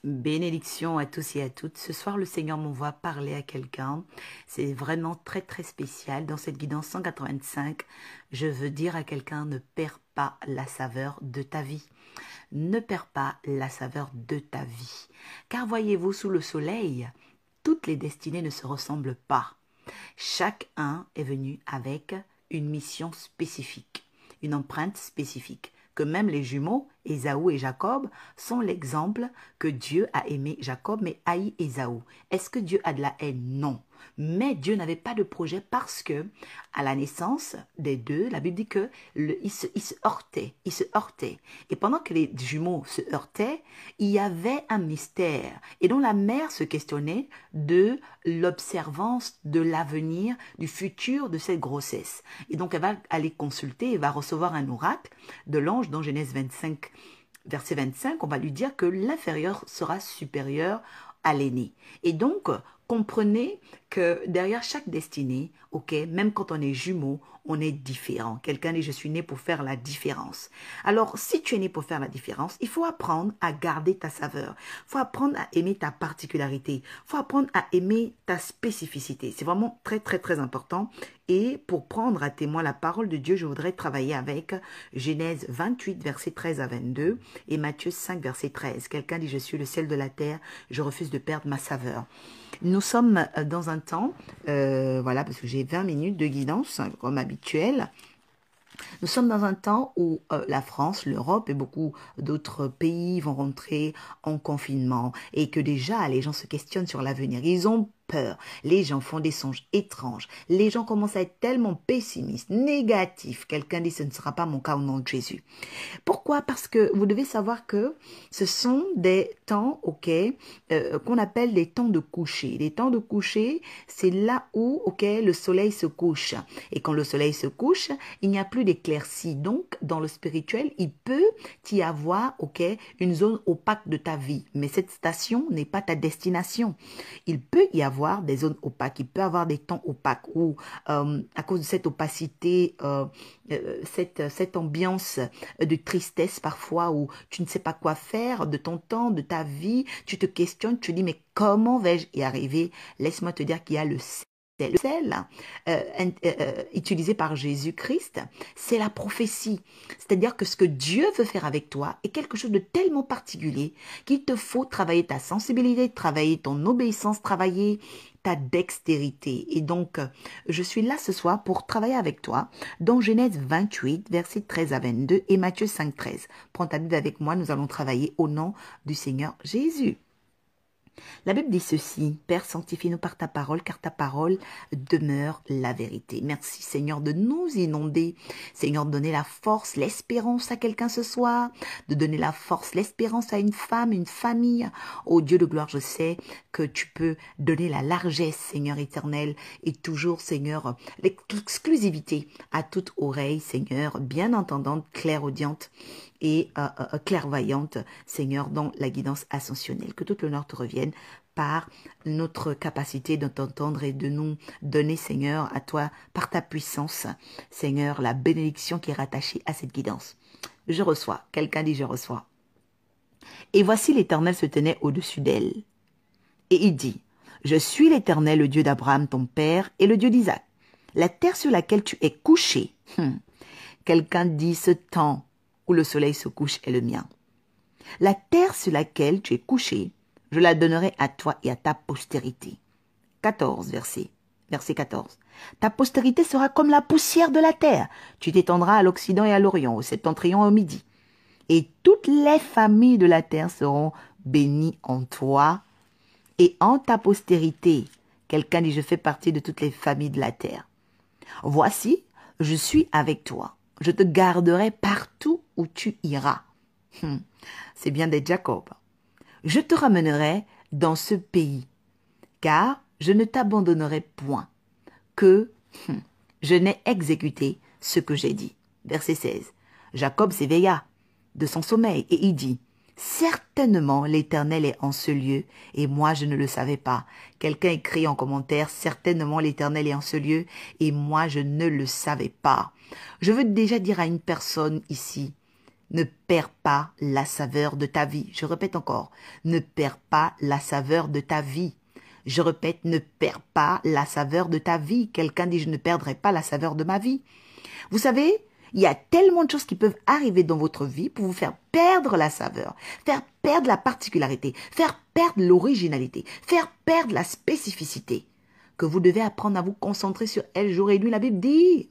Bénédiction à tous et à toutes. Ce soir, le Seigneur m'envoie parler à quelqu'un. C'est vraiment très, très spécial. Dans cette guidance 185, je veux dire à quelqu'un, ne perds pas la saveur de ta vie. Ne perds pas la saveur de ta vie. Car voyez-vous, sous le soleil, toutes les destinées ne se ressemblent pas. Chacun est venu avec une mission spécifique, une empreinte spécifique. Que même les jumeaux, Ésaü et Jacob, sont l'exemple que Dieu a aimé Jacob mais haï Ésaü. Est-ce que Dieu a de la haine? Non. Mais Dieu n'avait pas de projet parce que, à la naissance des deux, la Bible dit que ils se heurtaient. Et pendant que les jumeaux se heurtaient, il y avait un mystère. Et donc la mère se questionnait de l'observance de l'avenir, du futur de cette grossesse. Et donc elle va aller consulter et va recevoir un oracle de l'ange dans Genèse 25, verset 25. On va lui dire que l'inférieur sera supérieur à l'aîné. Et donc, comprenez que derrière chaque destinée, ok, même quand on est jumeaux, on est différent. Quelqu'un dit, je suis né pour faire la différence. Alors, si tu es né pour faire la différence, il faut apprendre à garder ta saveur. Il faut apprendre à aimer ta particularité. Il faut apprendre à aimer ta spécificité. C'est vraiment très, très, très important. Et pour prendre à témoin la parole de Dieu, je voudrais travailler avec Genèse 28, verset 13 à 22 et Matthieu 5, verset 13. Quelqu'un dit, je suis le sel de la terre, je refuse de perdre ma saveur. Nous sommes dans un temps, voilà, parce que j'ai 20 minutes de guidance, comme habituel. Nous sommes dans un temps où la France, l'Europe et beaucoup d'autres pays vont rentrer en confinement et que déjà les gens se questionnent sur l'avenir. Ils ont peur. Les gens font des songes étranges. Les gens commencent à être tellement pessimistes, négatifs. Quelqu'un dit, ce ne sera pas mon cas au nom de Jésus. Pourquoi? Parce que vous devez savoir que ce sont des temps, ok, qu'on appelle des temps de coucher. Les temps de coucher, c'est là où, ok, le soleil se couche. Et quand le soleil se couche, il n'y a plus d'éclaircie. Donc, dans le spirituel, il peut y avoir, ok, une zone opaque de ta vie. Mais cette station n'est pas ta destination. Il peut y avoir des zones opaques. Il peut y avoir des temps opaques où, à cause de cette opacité, cette ambiance de tristesse parfois où tu ne sais pas quoi faire de ton temps, de ta vie, tu te questionnes, tu te dis mais comment vais-je y arriver? Laisse-moi te dire qu'il y a le sel utilisé par Jésus-Christ, c'est la prophétie. C'est-à-dire que ce que Dieu veut faire avec toi est quelque chose de tellement particulier qu'il te faut travailler ta sensibilité, travailler ton obéissance, travailler ta dextérité. Et donc, je suis là ce soir pour travailler avec toi dans Genèse 28, versets 13 à 22 et Matthieu 5, 13. Prends ta Bible avec moi, nous allons travailler au nom du Seigneur Jésus. La Bible dit ceci, Père, sanctifie-nous par ta parole, car ta parole demeure la vérité. Merci Seigneur de nous inonder, Seigneur de donner la force, l'espérance à quelqu'un ce soir, de donner la force, l'espérance à une femme, une famille. Oh Dieu de gloire, je sais que tu peux donner la largesse, Seigneur éternel, et toujours, Seigneur, l'exclusivité à toute oreille, Seigneur, bien entendante, clairaudiente et clairvoyante, Seigneur, dans la guidance ascensionnelle. Que tout l'honneur te revienne par notre capacité de t'entendre et de nous donner, Seigneur, à toi, par ta puissance, Seigneur, la bénédiction qui est rattachée à cette guidance. Je reçois. Quelqu'un dit, je reçois. Et voici l'Éternel se tenait au-dessus d'elle. Et il dit, je suis l'Éternel, le Dieu d'Abraham, ton père, et le Dieu d'Isaac. La terre sur laquelle tu es couché. Quelqu'un dit, ce temps où le soleil se couche est le mien. La terre sur laquelle tu es couché, je la donnerai à toi et à ta postérité. 14 verset 14. Ta postérité sera comme la poussière de la terre. Tu t'étendras à l'Occident et à l'Orient, au septentrion et au Midi. Et toutes les familles de la terre seront bénies en toi et en ta postérité. Quelqu'un dit, je fais partie de toutes les familles de la terre. Voici, je suis avec toi. Je te garderai partout où tu iras. C'est bien d'être Jacob. Je te ramènerai dans ce pays, car je ne t'abandonnerai point, que je n'ai exécuté ce que j'ai dit. Verset 16. Jacob s'éveilla de son sommeil et il dit, certainement l'Éternel est en ce lieu et moi je ne le savais pas. Quelqu'un écrit en commentaire, certainement l'Éternel est en ce lieu et moi je ne le savais pas. Je veux déjà dire à une personne ici, Ne perds pas la saveur de ta vie. Je répète encore, ne perds pas la saveur de ta vie. Je répète, ne perds pas la saveur de ta vie. Quelqu'un dit, je ne perdrai pas la saveur de ma vie. Vous savez, il y a tellement de choses qui peuvent arriver dans votre vie pour vous faire perdre la saveur, faire perdre la particularité, faire perdre l'originalité, faire perdre la spécificité, que vous devez apprendre à vous concentrer sur elle jour et nuit. La Bible dit,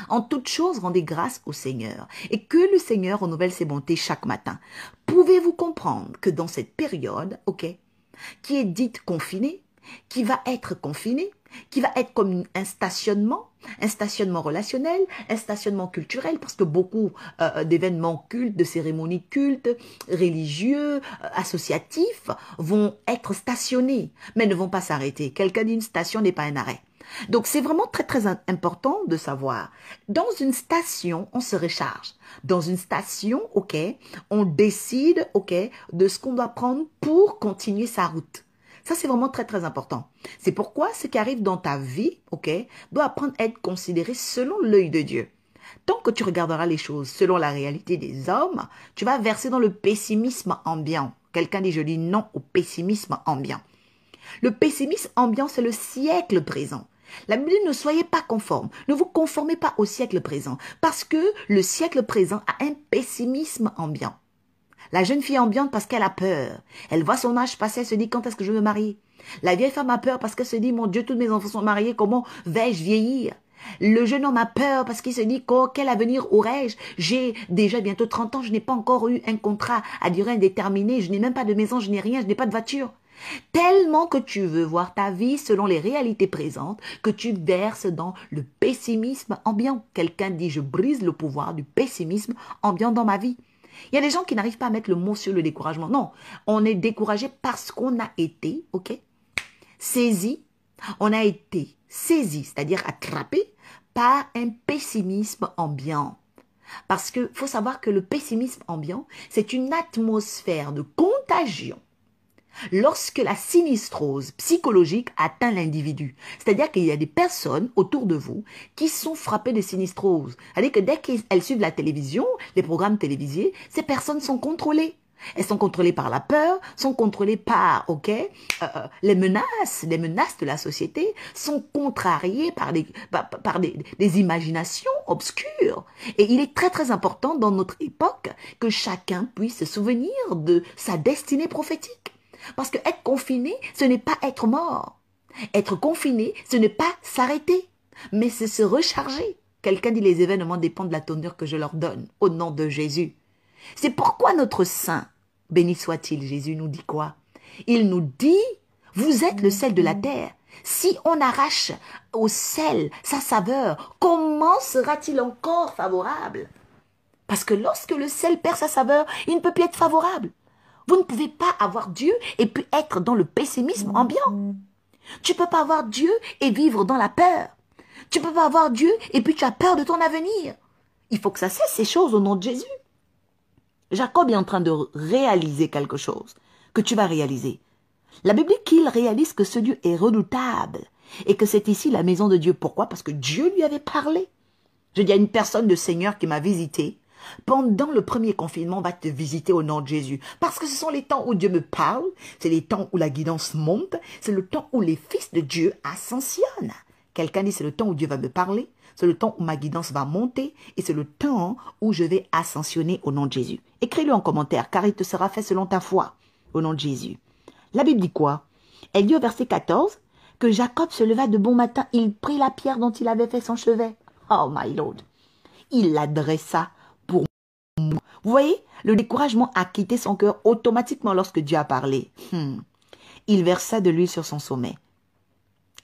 en toute chose, rendez grâce au Seigneur et que le Seigneur renouvelle ses bontés chaque matin. Pouvez-vous comprendre que dans cette période, qui est dite confinée, qui va être confinée, qui va être comme un stationnement relationnel, un stationnement culturel, parce que beaucoup d'événements cultes, de cérémonies cultes, religieux, associatifs, vont être stationnés, mais ne vont pas s'arrêter. Quelqu'un dit une station n'est pas un arrêt. Donc, c'est vraiment très, très important de savoir. Dans une station, on se recharge. Dans une station, on décide, de ce qu'on doit prendre pour continuer sa route. Ça, c'est vraiment très, très important. C'est pourquoi ce qui arrive dans ta vie, doit apprendre à être considéré selon l'œil de Dieu. Tant que tu regarderas les choses selon la réalité des hommes, tu vas verser dans le pessimisme ambiant. Quelqu'un dit, je dis non au pessimisme ambiant. Le pessimisme ambiant, c'est le siècle présent. La Bible dit, ne soyez pas conformes, ne vous conformez pas au siècle présent, parce que le siècle présent a un pessimisme ambiant. La jeune fille est ambiante parce qu'elle a peur. Elle voit son âge passer, elle se dit, quand est-ce que je vais me marier? La vieille femme a peur parce qu'elle se dit, mon Dieu, tous mes enfants sont mariés, comment vais-je vieillir? Le jeune homme a peur parce qu'il se dit, quel avenir aurais-je? J'ai déjà bientôt 30 ans, je n'ai pas encore eu un contrat à durée indéterminée, je n'ai même pas de maison, je n'ai rien, je n'ai pas de voiture. Tellement que tu veux voir ta vie selon les réalités présentes, que tu verses dans le pessimisme ambiant. Quelqu'un dit, je brise le pouvoir du pessimisme ambiant dans ma vie. Il y a des gens qui n'arrivent pas à mettre le mot sur le découragement. Non, on est découragé parce qu'on a été, saisi, on a été saisi, c'est-à-dire attrapé par un pessimisme ambiant. Parce qu'il faut savoir que le pessimisme ambiant, c'est une atmosphère de contagion lorsque la sinistrose psychologique atteint l'individu. C'est-à-dire qu'il y a des personnes autour de vous qui sont frappées de sinistrose. C'est-à-dire que dès qu'elles suivent la télévision, les programmes télévisés, ces personnes sont contrôlées. Elles sont contrôlées par la peur, sont contrôlées par les menaces de la société, sont contrariées par des imaginations obscures. Et il est très très important dans notre époque que chacun puisse se souvenir de sa destinée prophétique. Parce que être confiné, ce n'est pas être mort. Être confiné, ce n'est pas s'arrêter, mais c'est se recharger. Quelqu'un dit, les événements dépendent de la tournure que je leur donne, au nom de Jésus. C'est pourquoi notre Saint, béni soit-il, Jésus nous dit quoi? Il nous dit, vous êtes le sel de la terre. Si on arrache au sel sa saveur, comment sera-t-il encore favorable? Parce que lorsque le sel perd sa saveur, il ne peut plus être favorable. Vous ne pouvez pas avoir Dieu et puis être dans le pessimisme ambiant. Tu ne peux pas avoir Dieu et vivre dans la peur. Tu ne peux pas avoir Dieu et puis tu as peur de ton avenir. Il faut que ça cesse ces choses au nom de Jésus. Jacob est en train de réaliser quelque chose que tu vas réaliser. La Bible dit qu'il réalise que ce Dieu est redoutable et que c'est ici la maison de Dieu. Pourquoi? Parce que Dieu lui avait parlé. Je dis à une personne de Seigneur qui m'a visité, pendant le premier confinement, on va te visiter au nom de Jésus. Parce que ce sont les temps où Dieu me parle, c'est les temps où la guidance monte, c'est le temps où les fils de Dieu ascensionnent. Quelqu'un dit, c'est le temps où Dieu va me parler, c'est le temps où ma guidance va monter, et c'est le temps où je vais ascensionner au nom de Jésus. Écris-le en commentaire, car il te sera fait selon ta foi, au nom de Jésus. La Bible dit quoi? Elle dit au verset 14, que Jacob se leva de bon matin, il prit la pierre dont il avait fait son chevet. Oh my Lord! Il la dressa. Vous voyez, le découragement a quitté son cœur automatiquement lorsque Dieu a parlé. Il versa de l'huile sur son sommet.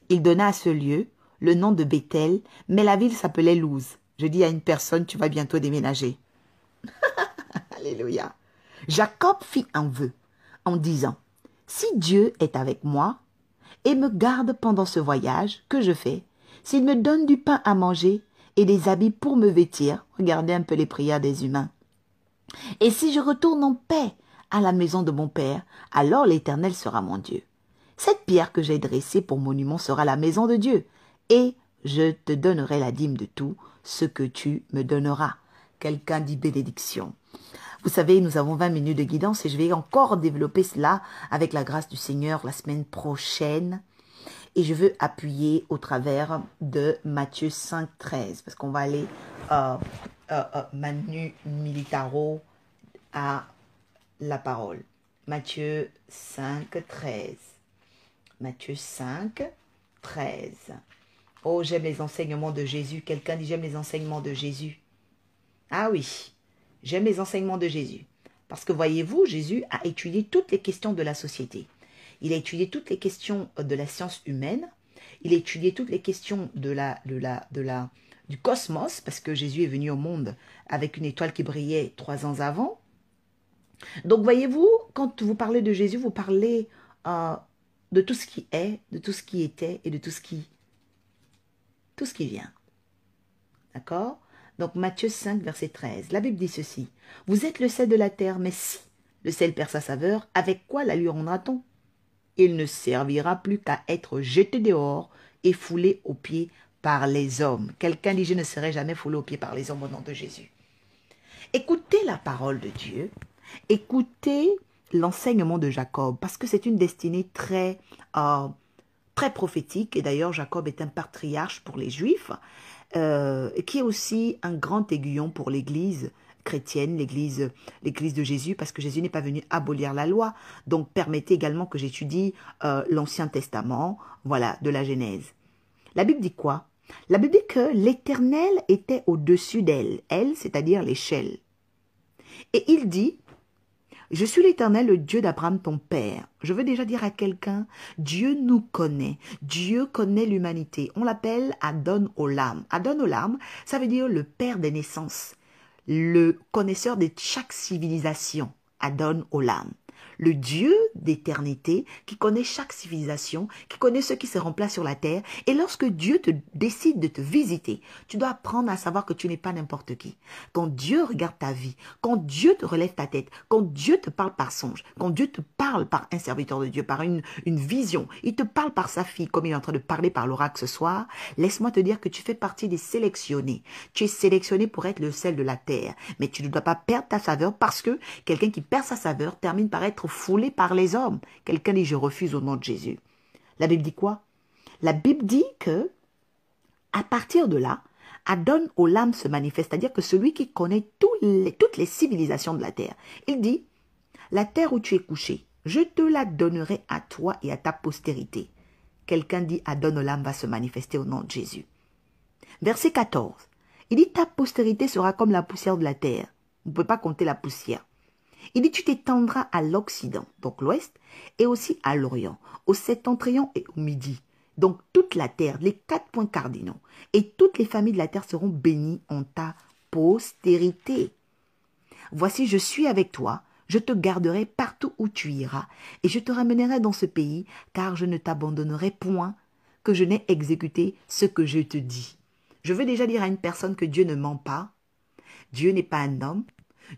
Il donna à ce lieu le nom de Bethel, mais la ville s'appelait Luz. Je dis à une personne, tu vas bientôt déménager. Alléluia. Jacob fit un vœu en disant, si Dieu est avec moi et me garde pendant ce voyage que je fais, s'il me donne du pain à manger et des habits pour me vêtir, regardez un peu les prières des humains, et si je retourne en paix à la maison de mon Père, alors l'Éternel sera mon Dieu. Cette pierre que j'ai dressée pour monument sera la maison de Dieu, et je te donnerai la dîme de tout ce que tu me donneras. Quelqu'un dit bénédiction. Vous savez, nous avons 20 minutes de guidance et je vais encore développer cela avec la grâce du Seigneur la semaine prochaine. Et je veux appuyer au travers de Matthieu 5, 13 parce qu'on va aller manu militaro à la parole. Matthieu 5, 13. Matthieu 5, 13. Oh, j'aime les enseignements de Jésus. Quelqu'un dit, j'aime les enseignements de Jésus. Ah oui, j'aime les enseignements de Jésus. Parce que voyez-vous, Jésus a étudié toutes les questions de la société. Il a étudié toutes les questions de la science humaine. Il a étudié toutes les questions du cosmos, parce que Jésus est venu au monde avec une étoile qui brillait 3 ans avant. Donc, voyez-vous, quand vous parlez de Jésus, vous parlez de tout ce qui est, de tout ce qui était et de tout ce qui vient. D'accord? Donc, Matthieu 5, verset 13. La Bible dit ceci. Vous êtes le sel de la terre, mais si le sel perd sa saveur, avec quoi la lui rendra-t-on? Il ne servira plus qu'à être jeté dehors et foulé aux pieds par les hommes. Quelqu'un dit, je ne serai jamais foulé aux pieds par les hommes au nom de Jésus. Écoutez la parole de Dieu. Écoutez l'enseignement de Jacob, parce que c'est une destinée très prophétique. Et d'ailleurs, Jacob est un patriarche pour les Juifs, qui est aussi un grand aiguillon pour l'Église chrétienne, l'Église de Jésus, parce que Jésus n'est pas venu abolir la loi. Donc, permettez également que j'étudie l'Ancien Testament, voilà, de la Genèse. La Bible dit quoi? La Bible dit que l'Éternel était au-dessus d'elle, elle, c'est-à-dire l'échelle. Et il dit, je suis l'Éternel, le Dieu d'Abraham, ton père. Je veux déjà dire à quelqu'un, Dieu nous connaît. Dieu connaît l'humanité. On l'appelle Adon Olam. Adon Olam, ça veut dire le père des naissances, le connaisseur de chaque civilisation. Adon Olam. Le Dieu d'éternité qui connaît chaque civilisation, qui connaît ceux qui se remplacent sur la terre. Et lorsque Dieu décide de te visiter, tu dois apprendre à savoir que tu n'es pas n'importe qui. Quand Dieu regarde ta vie, quand Dieu te relève ta tête, quand Dieu te parle par songe, quand Dieu te parle par un serviteur de Dieu, par une vision, il te parle par sa fille, comme il est en train de parler par l'oracle ce soir, laisse-moi te dire que tu fais partie des sélectionnés. Tu es sélectionné pour être le sel de la terre. Mais tu ne dois pas perdre ta saveur parce que quelqu'un qui perd sa saveur termine par être foulé par les hommes. Quelqu'un dit, je refuse au nom de Jésus. La Bible dit quoi? La Bible dit que, à partir de là, Adon Olam se manifeste, c'est-à-dire que celui qui connaît toutes les civilisations de la terre. Il dit, la terre où tu es couché, je te la donnerai à toi et à ta postérité. Quelqu'un dit, Adon Olam va se manifester au nom de Jésus. Verset 14, il dit, ta postérité sera comme la poussière de la terre. Vous ne pouvez pas compter la poussière. Il dit, tu t'étendras à l'Occident, donc l'Ouest, et aussi à l'Orient, au septentrion et au Midi. Donc toute la terre, les 4 points cardinaux, et toutes les familles de la terre seront bénies en ta postérité. Voici, je suis avec toi, je te garderai partout où tu iras, et je te ramènerai dans ce pays, car je ne t'abandonnerai point, que je n'ai exécuté ce que je te dis. Je veux déjà dire à une personne que Dieu ne ment pas. Dieu n'est pas un homme,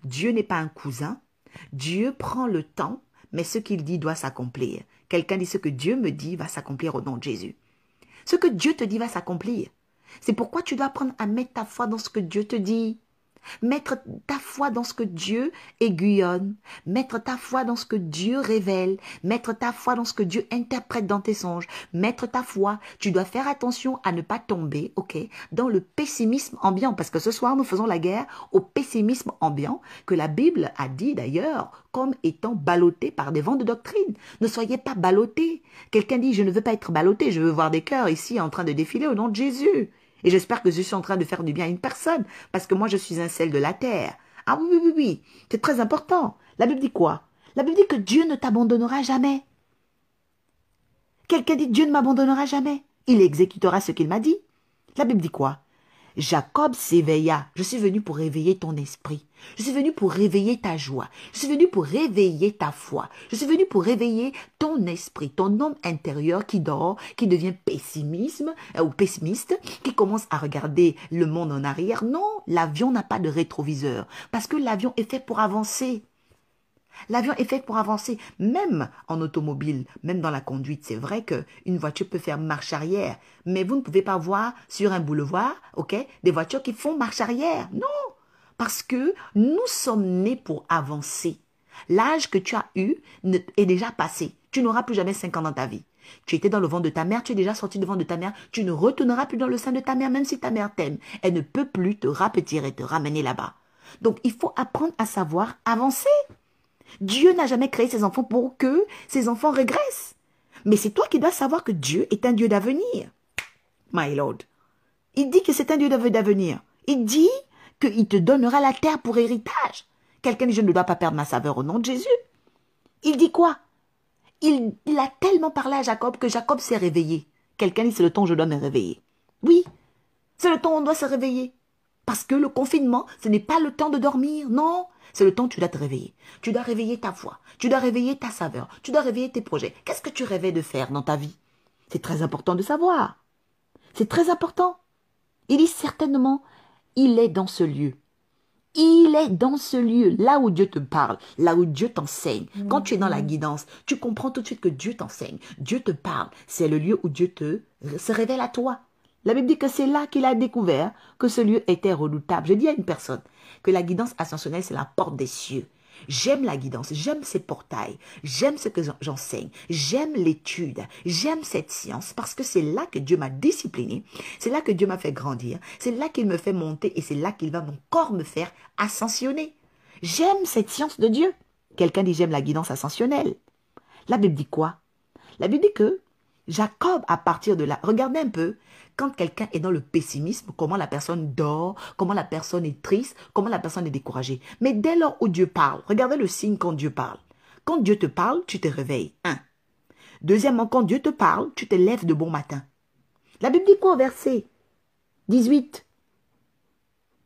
Dieu n'est pas un cousin. Dieu prend le temps, mais ce qu'il dit doit s'accomplir. Quelqu'un dit, ce que Dieu me dit va s'accomplir au nom de Jésus. Ce que Dieu te dit va s'accomplir. C'est pourquoi tu dois apprendre à mettre ta foi dans ce que Dieu te dit. Mettre ta foi dans ce que Dieu aiguillonne, mettre ta foi dans ce que Dieu révèle, mettre ta foi dans ce que Dieu interprète dans tes songes, mettre ta foi, tu dois faire attention à ne pas tomber, dans le pessimisme ambiant, parce que ce soir nous faisons la guerre au pessimisme ambiant, que la Bible a dit d'ailleurs comme étant ballotté par des vents de doctrine. Ne soyez pas ballottés. Quelqu'un dit, je ne veux pas être ballotté, je veux voir des cœurs ici en train de défiler au nom de Jésus. Et j'espère que je suis en train de faire du bien à une personne, parce que moi je suis un sel de la terre. Ah oui, c'est très important. La Bible dit quoi? La Bible dit que Dieu ne t'abandonnera jamais. Quelqu'un dit, Dieu ne m'abandonnera jamais. Il exécutera ce qu'il m'a dit. La Bible dit quoi? Jacob s'éveilla. Je suis venu pour réveiller ton esprit. Je suis venu pour réveiller ta joie. Je suis venu pour réveiller ta foi. Je suis venu pour réveiller ton esprit, ton homme intérieur qui dort, qui devient pessimiste, qui commence à regarder le monde en arrière. Non, l'avion n'a pas de rétroviseur parce que l'avion est fait pour avancer. L'avion est fait pour avancer, même en automobile, même dans la conduite. C'est vrai qu'une voiture peut faire marche arrière, mais vous ne pouvez pas voir sur un boulevard, des voitures qui font marche arrière. Non, Parce que nous sommes nés pour avancer. L'âge que tu as eu est déjà passé. Tu n'auras plus jamais 5 ans dans ta vie. Tu étais dans le ventre de ta mère, tu es déjà sorti du ventre de ta mère. Tu ne retourneras plus dans le sein de ta mère, même si ta mère t'aime. Elle ne peut plus te rapetir et te ramener là-bas. Donc, il faut apprendre à savoir avancer. Dieu n'a jamais créé ses enfants pour que ses enfants régressent. Mais c'est toi qui dois savoir que Dieu est un Dieu d'avenir. My Lord. Il dit que c'est un Dieu d'avenir. Il dit qu'il te donnera la terre pour héritage. Quelqu'un dit, je ne dois pas perdre ma saveur au nom de Jésus. Il dit quoi? Il a tellement parlé à Jacob que Jacob s'est réveillé. Quelqu'un dit, c'est le temps où je dois me réveiller. Oui, c'est le temps où on doit se réveiller. Parce que le confinement, ce n'est pas le temps de dormir, non. C'est le temps où tu dois te réveiller. Tu dois réveiller ta foi. Tu dois réveiller ta saveur. Tu dois réveiller tes projets. Qu'est-ce que tu rêvais de faire dans ta vie? C'est très important de savoir. C'est très important. Il dit certainement, il est dans ce lieu. Il est dans ce lieu, là où Dieu te parle, là où Dieu t'enseigne. Quand tu es dans la guidance, tu comprends tout de suite que Dieu t'enseigne. Dieu te parle. C'est le lieu où Dieu se révèle à toi. La Bible dit que c'est là qu'il a découvert que ce lieu était redoutable. Je dis à une personne que la guidance ascensionnelle, c'est la porte des cieux. J'aime la guidance, j'aime ces portails, j'aime ce que j'enseigne, j'aime l'étude, j'aime cette science parce que c'est là que Dieu m'a discipliné, c'est là que Dieu m'a fait grandir, c'est là qu'il me fait monter et c'est là qu'il va encore me faire ascensionner. J'aime cette science de Dieu. Quelqu'un dit j'aime la guidance ascensionnelle. La Bible dit quoi? La Bible dit que Jacob, à partir de là, regardez un peu, quand quelqu'un est dans le pessimisme, comment la personne dort, comment la personne est triste, comment la personne est découragée. Mais dès lors où Dieu parle, regardez le signe quand Dieu parle. Quand Dieu te parle, tu te réveilles. 1. Deuxièmement, quand Dieu te parle, tu te lèves de bon matin. La Bible dit quoi au verset 18?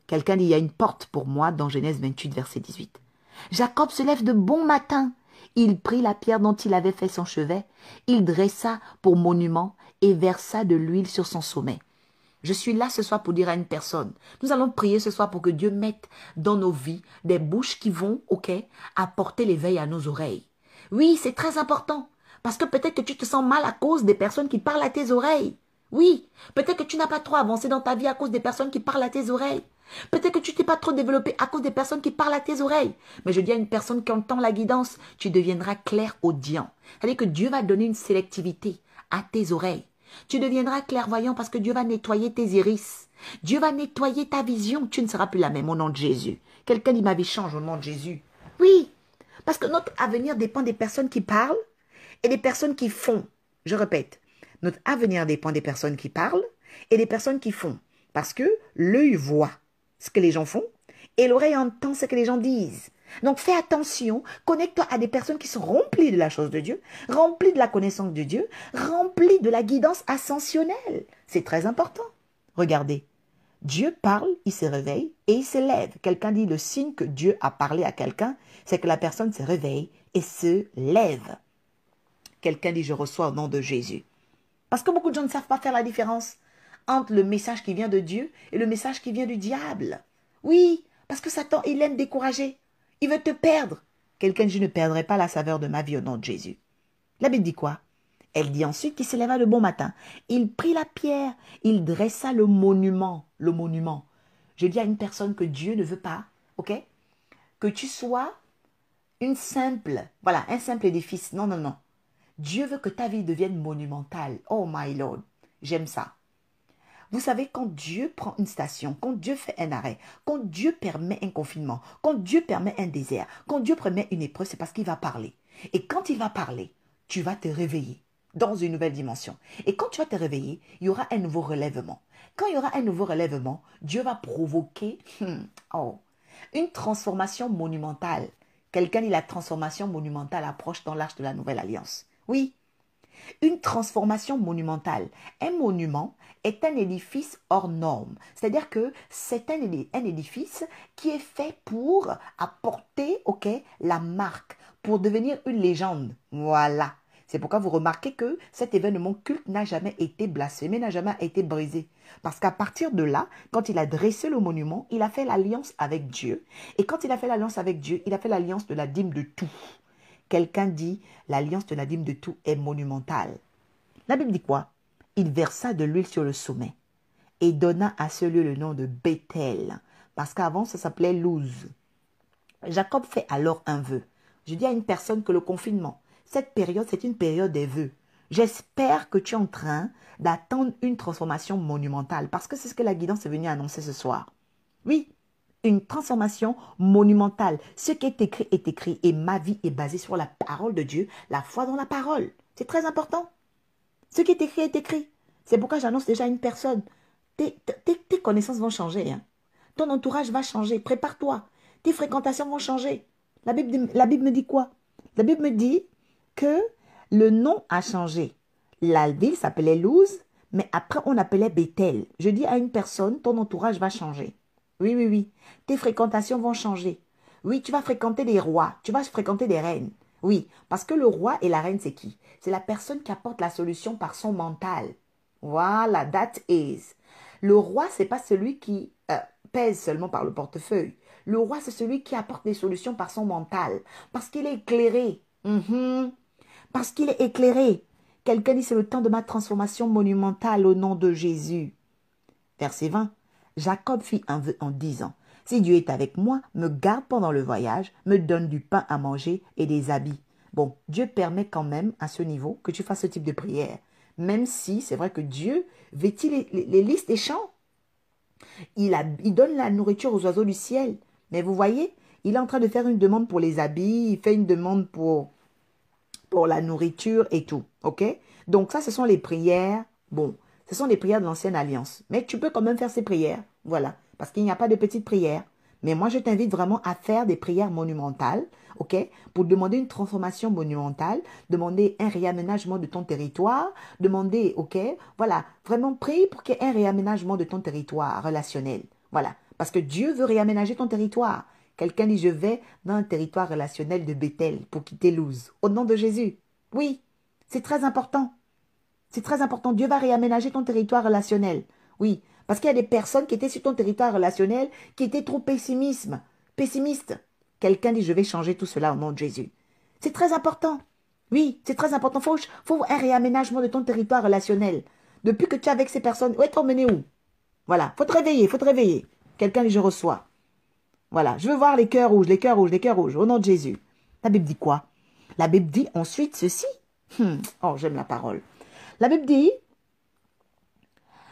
Quelqu'un dit, il y a une porte pour moi dans Genèse 28, verset 18. Jacob se lève de bon matin. Il prit la pierre dont il avait fait son chevet, il dressa pour monument et versa de l'huile sur son sommet. Je suis là ce soir pour dire à une personne, nous allons prier ce soir pour que Dieu mette dans nos vies des bouches qui vont, apporter l'éveil à nos oreilles. Oui, c'est très important, parce que peut-être que tu te sens mal à cause des personnes qui parlent à tes oreilles. Oui, peut-être que tu n'as pas trop avancé dans ta vie à cause des personnes qui parlent à tes oreilles. Peut-être que tu t'es pas trop développé à cause des personnes qui parlent à tes oreilles. Mais je dis à une personne qui entend la guidance, tu deviendras clairaudient. C'est-à-dire que Dieu va donner une sélectivité à tes oreilles. Tu deviendras clairvoyant parce que Dieu va nettoyer tes iris. Dieu va nettoyer ta vision. Tu ne seras plus la même au nom de Jésus. Quelqu'un dit ma vie change au nom de Jésus. Oui, parce que notre avenir dépend des personnes qui parlent et des personnes qui font. Je répète, notre avenir dépend des personnes qui parlent et des personnes qui font. Parce que l'œil voit ce que les gens font et l'oreille entend ce que les gens disent. Donc fais attention, connecte-toi à des personnes qui sont remplies de la chose de Dieu, remplies de la connaissance de Dieu, remplies de la guidance ascensionnelle. C'est très important. Regardez, Dieu parle, il se réveille et il se lève. Quelqu'un dit le signe que Dieu a parlé à quelqu'un, c'est que la personne se réveille et se lève. Quelqu'un dit je reçois au nom de Jésus. Parce que beaucoup de gens ne savent pas faire la différence entre le message qui vient de Dieu et le message qui vient du diable. Oui, parce que Satan, il aime décourager. Il veut te perdre. Quelqu'un dit, je ne perdrai pas la saveur de ma vie au nom de Jésus. La Bible dit quoi? Elle dit ensuite qu'il se leva le bon matin. Il prit la pierre, il dressa le monument. Le monument. Je dis à une personne que Dieu ne veut pas, que tu sois un simple édifice. Non, non, non. Dieu veut que ta vie devienne monumentale. Oh my Lord, j'aime ça. Vous savez, quand Dieu prend une station, quand Dieu fait un arrêt, quand Dieu permet un confinement, quand Dieu permet un désert, quand Dieu permet une épreuve, c'est parce qu'il va parler. Et quand il va parler, tu vas te réveiller dans une nouvelle dimension. Et quand tu vas te réveiller, il y aura un nouveau relèvement. Quand il y aura un nouveau relèvement, Dieu va provoquer une transformation monumentale. Quelqu'un dit la transformation monumentale approche dans l'arche de la nouvelle alliance. Oui. Une transformation monumentale. Un monument est un édifice hors norme. C'est-à-dire que c'est un édifice qui est fait pour apporter la marque, pour devenir une légende. Voilà. C'est pourquoi vous remarquez que cet événement culte n'a jamais été blasphémé, n'a jamais été brisé. Parce qu'à partir de là, quand il a dressé le monument, il a fait l'alliance avec Dieu. Et quand il a fait l'alliance avec Dieu, il a fait l'alliance de la dîme de tout. Quelqu'un dit, l'alliance de la dîme de tout est monumentale. La Bible dit quoi? Il versa de l'huile sur le sommet et donna à ce lieu le nom de Bethel, parce qu'avant, ça s'appelait Luz. Jacob fait alors un vœu. Je dis à une personne que le confinement, cette période, c'est une période des vœux. J'espère que tu es en train d'attendre une transformation monumentale, parce que c'est ce que la guidance est venue annoncer ce soir. Oui, une transformation monumentale. Ce qui est écrit, et ma vie est basée sur la parole de Dieu, la foi dans la parole. C'est très important. Ce qui est écrit est écrit. C'est pourquoi j'annonce déjà à une personne. Tes connaissances vont changer. Hein. Ton entourage va changer. Prépare-toi. Tes fréquentations vont changer. La Bible me dit quoi? La Bible me dit que le nom a changé. La ville s'appelait Luz, mais après on appelait Bethel. Je dis à une personne, ton entourage va changer. Oui, oui, oui. Tes fréquentations vont changer. Oui, tu vas fréquenter des rois. Tu vas fréquenter des reines. Oui, parce que le roi et la reine, c'est qui? C'est la personne qui apporte la solution par son mental. Voilà, that is. Le roi, c'est pas celui qui pèse seulement par le portefeuille. Le roi, c'est celui qui apporte des solutions par son mental. Parce qu'il est éclairé. Parce qu'il est éclairé. Quelqu'un dit, c'est le temps de ma transformation monumentale au nom de Jésus. Verset 20. Jacob fit un vœu en disant, si Dieu est avec moi, me garde pendant le voyage, me donne du pain à manger et des habits. Bon, Dieu permet quand même à ce niveau que tu fasses ce type de prière. Même si c'est vrai que Dieu vêtit les listes des champs. Il donne la nourriture aux oiseaux du ciel. Mais vous voyez, il est en train de faire une demande pour les habits, il fait une demande pour la nourriture et tout. Ok? Donc ça, ce sont les prières. Bon, ce sont les prières de l'ancienne alliance. Mais tu peux quand même faire ces prières. Voilà. Parce qu'il n'y a pas de petites prières. Mais moi, je t'invite vraiment à faire des prières monumentales, ok, pour demander une transformation monumentale, demander un réaménagement de ton territoire, demander, ok, voilà, vraiment prie pour qu'il y ait un réaménagement de ton territoire relationnel. Voilà, parce que Dieu veut réaménager ton territoire. Quelqu'un dit, je vais dans un territoire relationnel de Bethel pour quitter Luz. Au nom de Jésus. Oui, c'est très important. C'est très important. Dieu va réaménager ton territoire relationnel. Oui, parce qu'il y a des personnes qui étaient sur ton territoire relationnel qui étaient trop pessimistes. Quelqu'un dit, je vais changer tout cela au nom de Jésus. C'est très important. Oui, c'est très important. Faut un réaménagement de ton territoire relationnel. Depuis que tu es avec ces personnes, où est-ce emmené où? Voilà, faut te réveiller, faut te réveiller. Quelqu'un dit, je reçois. Voilà, je veux voir les cœurs rouges, les cœurs rouges, les cœurs rouges, au nom de Jésus. La Bible dit quoi? La Bible dit ensuite ceci. Oh, j'aime la parole. La Bible dit,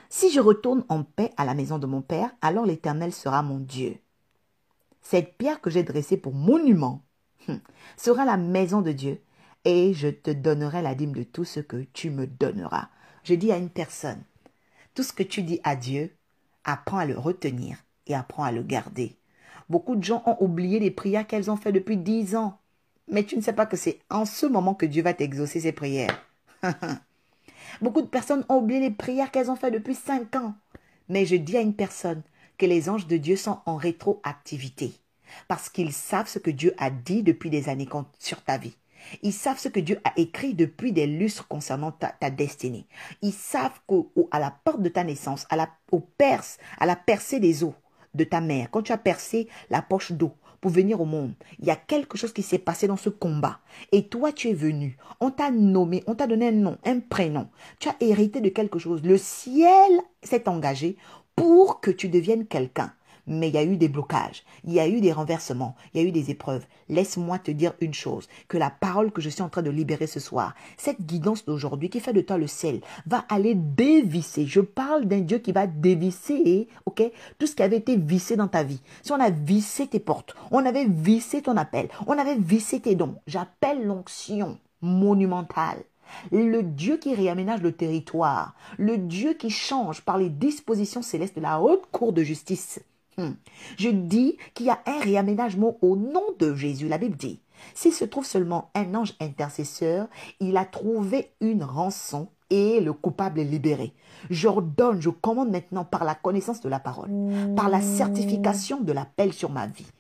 si je retourne en paix à la maison de mon Père, alors l'Éternel sera mon Dieu. Cette pierre que j'ai dressée pour monument sera la maison de Dieu et je te donnerai la dîme de tout ce que tu me donneras. Je dis à une personne, tout ce que tu dis à Dieu, apprends à le retenir et apprends à le garder. Beaucoup de gens ont oublié les prières qu'elles ont faites depuis 10 ans. Mais tu ne sais pas que c'est en ce moment que Dieu va t'exaucer ces prières. Beaucoup de personnes ont oublié les prières qu'elles ont faites depuis 5 ans. Mais je dis à une personne que les anges de Dieu sont en rétroactivité. Parce qu'ils savent ce que Dieu a dit depuis des années sur ta vie. Ils savent ce que Dieu a écrit depuis des lustres concernant ta destinée. Ils savent qu'à la porte de ta naissance, à la percée des os de ta mère, quand tu as percé la poche d'eau pour venir au monde, il y a quelque chose qui s'est passé dans ce combat. Et toi, tu es venu. On t'a nommé, on t'a donné un nom, un prénom. Tu as hérité de quelque chose. Le ciel s'est engagé pour que tu deviennes quelqu'un. Mais il y a eu des blocages, il y a eu des renversements, il y a eu des épreuves. Laisse-moi te dire une chose, que la parole que je suis en train de libérer ce soir, cette guidance d'aujourd'hui qui fait de toi le sel, va aller dévisser. Je parle d'un Dieu qui va dévisser, ok, tout ce qui avait été vissé dans ta vie. Si on a vissé tes portes, on avait vissé ton appel, on avait vissé tes dons, j'appelle l'onction monumentale. Le Dieu qui réaménage le territoire, le Dieu qui change par les dispositions célestes de la haute cour de justice. Je dis qu'il y a un réaménagement au nom de Jésus. La Bible dit, s'il se trouve seulement un ange intercesseur, il a trouvé une rançon et le coupable est libéré. J'ordonne, je commande maintenant par la connaissance de la parole, par la certification de l'appel sur ma vie,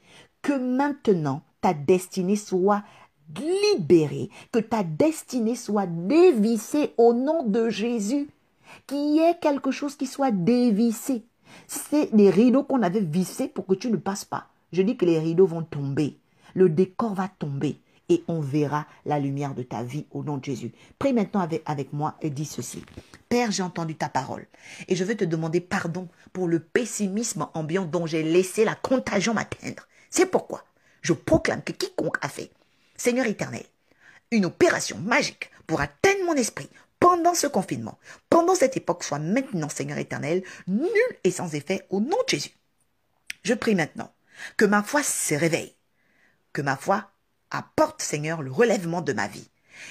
que maintenant ta destinée soit libérée, que ta destinée soit dévissée au nom de Jésus, qu'il y ait quelque chose qui soit dévissé. C'est des rideaux qu'on avait vissés pour que tu ne passes pas. Je dis que les rideaux vont tomber. Le décor va tomber. et on verra la lumière de ta vie au nom de Jésus. Prie maintenant avec moi et dis ceci. Père, j'ai entendu ta parole et je veux te demander pardon pour le pessimisme ambiant dont j'ai laissé la contagion m'atteindre. C'est pourquoi je proclame que quiconque a fait, Seigneur éternel, une opération magique pour atteindre mon esprit pendant ce confinement, pendant cette époque, soit maintenant, Seigneur éternel, nul et sans effet au nom de Jésus. Je prie maintenant que ma foi se réveille, que ma foi apporte, Seigneur, le relèvement de ma vie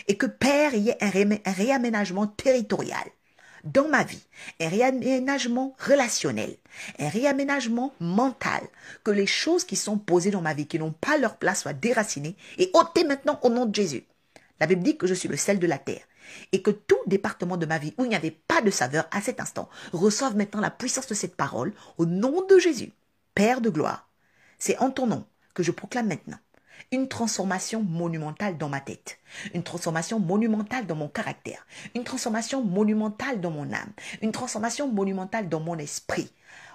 et que, Père, il y ait un réaménagement territorial dans ma vie, un réaménagement relationnel, un réaménagement mental, que les choses qui sont posées dans ma vie, qui n'ont pas leur place, soient déracinées et ôtées maintenant au nom de Jésus. La Bible dit que je suis le sel de la terre et que tout département de ma vie où il n'y avait pas de saveur à cet instant reçoive maintenant la puissance de cette parole au nom de Jésus. Père de gloire, c'est en ton nom que je proclame maintenant une transformation monumentale dans ma tête, une transformation monumentale dans mon caractère, une transformation monumentale dans mon âme, une transformation monumentale dans mon esprit.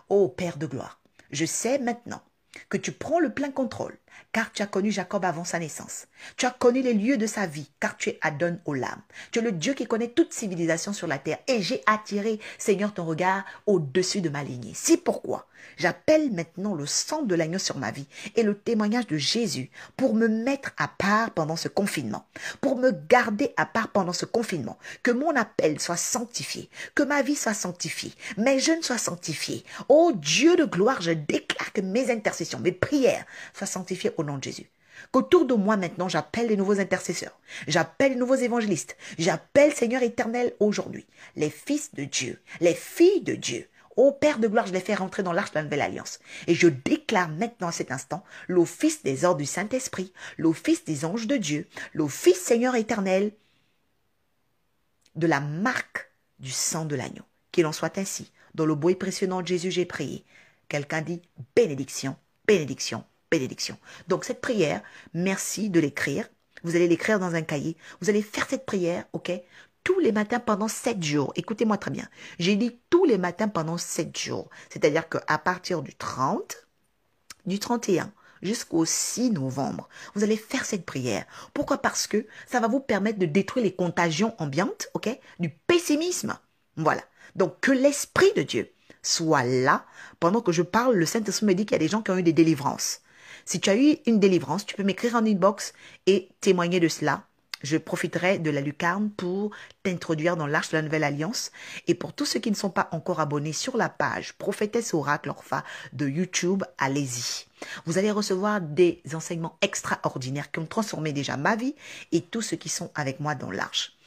Ô Père de gloire, je sais maintenant que tu prends le plein contrôle, car tu as connu Jacob avant sa naissance. Tu as connu les lieux de sa vie, car tu es Adon Olam. Tu es le Dieu qui connaît toute civilisation sur la terre. Et j'ai attiré, Seigneur, ton regard au-dessus de ma lignée. C'est pourquoi j'appelle maintenant le sang de l'agneau sur ma vie et le témoignage de Jésus pour me mettre à part pendant ce confinement, pour me garder à part pendant ce confinement, que mon appel soit sanctifié, que ma vie soit sanctifiée, mes jeunes soient sanctifiés. Ô Dieu de gloire, je déclare que mes intercessions, mes prières soient sanctifiées au nom de Jésus. Qu'autour de moi maintenant, j'appelle les nouveaux intercesseurs, j'appelle les nouveaux évangélistes, j'appelle, Seigneur éternel, aujourd'hui, les fils de Dieu, les filles de Dieu. Ô Père de gloire, je les fais rentrer dans l'arche de la nouvelle alliance. Et je déclare maintenant à cet instant l'office des ordres du Saint-Esprit, l'office des anges de Dieu, l'office, Seigneur éternel, de la marque du sang de l'agneau. Qu'il en soit ainsi. Dans le beau et précieux nom de Jésus, j'ai prié. Quelqu'un dit bénédiction, bénédiction, bénédiction. Donc cette prière, merci de l'écrire. Vous allez l'écrire dans un cahier. Vous allez faire cette prière, ok? Tous les matins pendant 7 jours. Écoutez-moi très bien. J'ai dit tous les matins pendant 7 jours. C'est-à-dire qu'à partir du 30, du 31 jusqu'au 6 novembre, vous allez faire cette prière. Pourquoi? Parce que ça va vous permettre de détruire les contagions ambiantes, ok? Du pessimisme. Voilà. Donc que l'Esprit de Dieu soit là. Pendant que je parle, le Saint-Esprit me dit qu'il y a des gens qui ont eu des délivrances. Si tu as eu une délivrance, tu peux m'écrire en inbox et témoigner de cela. Je profiterai de la lucarne pour t'introduire dans l'arche de la nouvelle alliance. Et pour tous ceux qui ne sont pas encore abonnés sur la page Prophétesse Oracle Orpha de YouTube, allez-y. Vous allez recevoir des enseignements extraordinaires qui ont transformé déjà ma vie et tous ceux qui sont avec moi dans l'arche.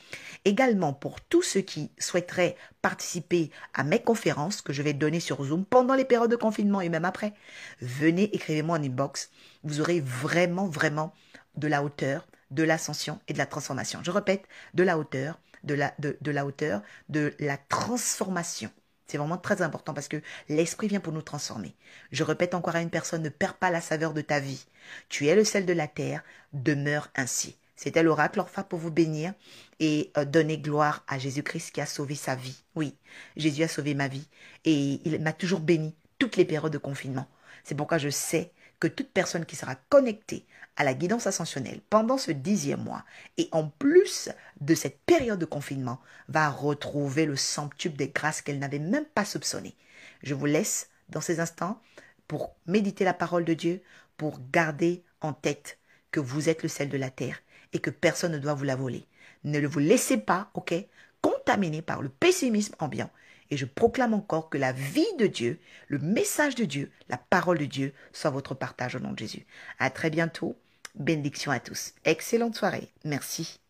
Également, pour tous ceux qui souhaiteraient participer à mes conférences que je vais donner sur Zoom pendant les périodes de confinement et même après, venez, écrivez-moi en inbox. Vous aurez vraiment, vraiment de la hauteur, de l'ascension et de la transformation. Je répète, de la hauteur, de la hauteur, de la transformation. C'est vraiment très important parce que l'Esprit vient pour nous transformer. Je répète encore à une personne, ne perds pas la saveur de ta vie. Tu es le sel de la terre, demeure ainsi. C'était l'oracle Orpha pour vous bénir et donner gloire à Jésus-Christ qui a sauvé sa vie. Oui, Jésus a sauvé ma vie et il m'a toujours béni toutes les périodes de confinement. C'est pourquoi je sais que toute personne qui sera connectée à la guidance ascensionnelle pendant ce 10e mois et en plus de cette période de confinement va retrouver le centuple des grâces qu'elle n'avait même pas soupçonnées. Je vous laisse dans ces instants pour méditer la parole de Dieu, pour garder en tête que vous êtes le sel de la terre et que personne ne doit vous la voler. Ne vous laissez pas, ok, contaminer par le pessimisme ambiant. Et je proclame encore que la vie de Dieu, le message de Dieu, la parole de Dieu soit votre partage au nom de Jésus. À très bientôt. Bénédiction à tous. Excellente soirée. Merci.